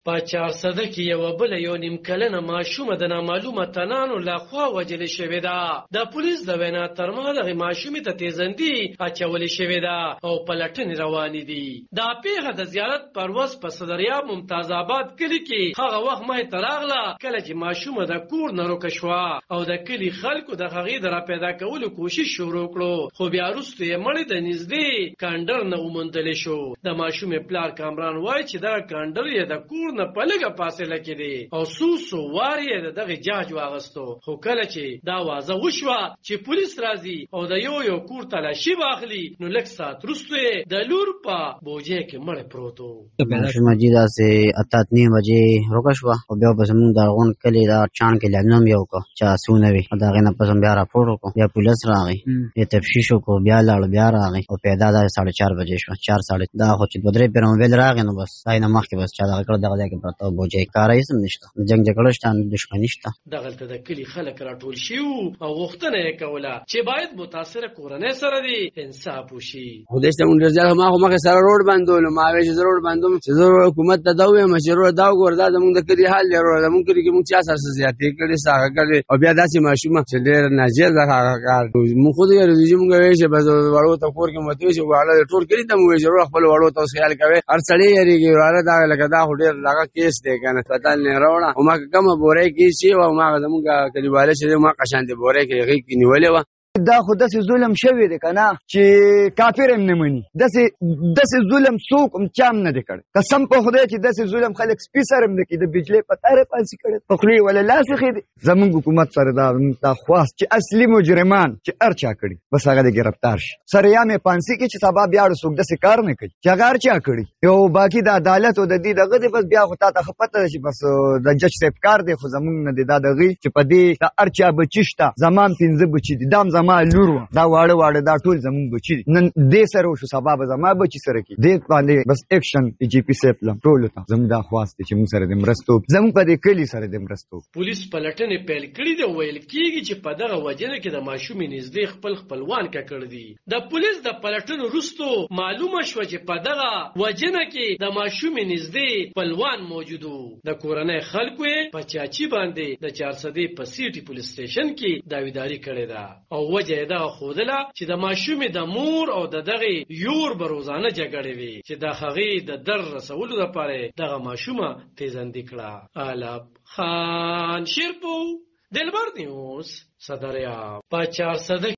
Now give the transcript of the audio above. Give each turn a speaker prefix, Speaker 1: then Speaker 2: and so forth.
Speaker 1: په 400 کې یو بل یو نیم کلنه ماشومه د نامعلومه تنانو لخوا وژل شوې ده. د پولیس د وینا تر مهاله دغه ماشومې ته تیزندي اچولې شوې ده او پلټنې روانې دي. دا پیښه د زیارت پرواز په صدریاب ممتاز آباد کلي کې هغه وخت مخې ته راغله کله چې ماشومه د کور نه روکه شوه او د کلي خلکو د هغې د راپیدا کولو کوشش شروع کړو، خو بیا وروسته یې مړی د نږدې کانډر نه وموندلی شو. د ماشومې پلار کامران وایي چې دغه کانډر یې د کور نه په لږه فاصله کې دی او څو وار یې د دغه جاج واغستو، خو کله چې دا واضح وشوه چې پولیس راځي او د یو کور تلاشي واخلي نو لږ ساعت وروسته یې د لور په بوجۍ کې مړی پروت و.
Speaker 2: ماشومه چې داسې 8:30 بجې روکه شوه او بیا به زمونږ د غونډ کلي دا چاڼ کې لینم یو کړ چې آسونه وي او د هغې نه پس بیا راپور وکړو. بیا پولیس راغی، یې تفتیش وکړو، بیا لاړو، بیا راغی او پیدا دا 4:30 بجې شوه. 4 دا خو چې 2-3 پېره موبایل راغی نو بس دا نه مخکې بس چا دغه کړه دغه ځای کې پرته و بوجۍ کار هېڅ هم نشته، جنګ جګړه شته، دښمني شته.
Speaker 1: دغلته د کلي خلک راټول شوي او غوښتنه یې کوله چې باید متاثره کورنۍ سره دې انصاف وشي.
Speaker 3: خدای ته مونږ ځل ما خو مخې سره روډ بندولو، ما وایي چې زه روډ بندوم چې زه حکومت ته دا ووایم چې روډ دا وګوره دا زمونږ د کلي حال دی، روډ زمونږ کلي کې مونږ چا سره څه زیاتې کړې څه هغه کړې او بیا داسې ماشومه چې ډېر ناجیز ده هغه کار مونږ خو یې چې مونږ وایي چې بس وړو ته کور کې مو ته وایي چې واړه ټول کلي ته مو وایي چې روډ خپل وړو ته اوس خیال کوئ، هر سړی یېرېږي وړه دا لکه دا خو ډېر دغه کیس دی که نه هسپتال نه راوړه او ما کومه بورۍ کې چې وه ما زمونږ کلیواله چې دی ما قشانتې بورۍ کې هغې کې نیولې وه.
Speaker 4: دا خو داسې ظلم شوی دی که نه چې کافر هم نه مني. داسې ظلم څوک هم چا هم نه دی کړی. قسم په خدای چې داسې ظلم خلک سپي سره هم نه کوي. د بجلۍ په تاره پانسي کړی په خولې ولې لاس ایښی دی. زمونږ حکومت سره دا خواست چې اصلي مجرمان چې هر چا کړي بس هغه د ګرفتار شي. سره یا مې پانسي کې چې سبا بیا څوک داسې کار نه کوي چې هغه هر چا کړي. یو باقي د عدالت او د دې دغه دی بس بیا خو تا ته ښه پته ده چې بس د جج صاحب کار دی، خو زمونږ نه دی دا دغې چې په دې د هر چا بچي شته. زما هم 5 بچي دي، دا هم زما لور وه، دا واړه دا ټول زمونږ بچي دي. نن دې سره وشو سبا به زما بچي سره کړي. دې باندې بس اکشن جی پي صاحب لم ټولو ته زموږ دا خواست دی چې موږ سره د مرستو زموږ په دې کلي سره د مرستو.
Speaker 1: پولیس پلټنې پیل کړي دي. ویل کېږي چې په دغه وجنه کې د ماشومې نږدې خپلوان ککړ دي. د پولیس د پلټنو وروسته معلومه شوه چې په دغه وجنه کې د ماشومې نږدې خپلوان موجود وو. د کورنۍ خلکو یې په چاچي باندې د 400 په سیټي پولیس سټیشن کې داویداري کړې ده او وجه یې دغه ښودله چې د ماشومې د مور او د دغه یور به روزانه جګړې وي چې د هغې د در رسولو لپاره دغه ماشومه تیزندي کړه. علب خان شیرپو، دلبر نیوز، صدریاب. په 400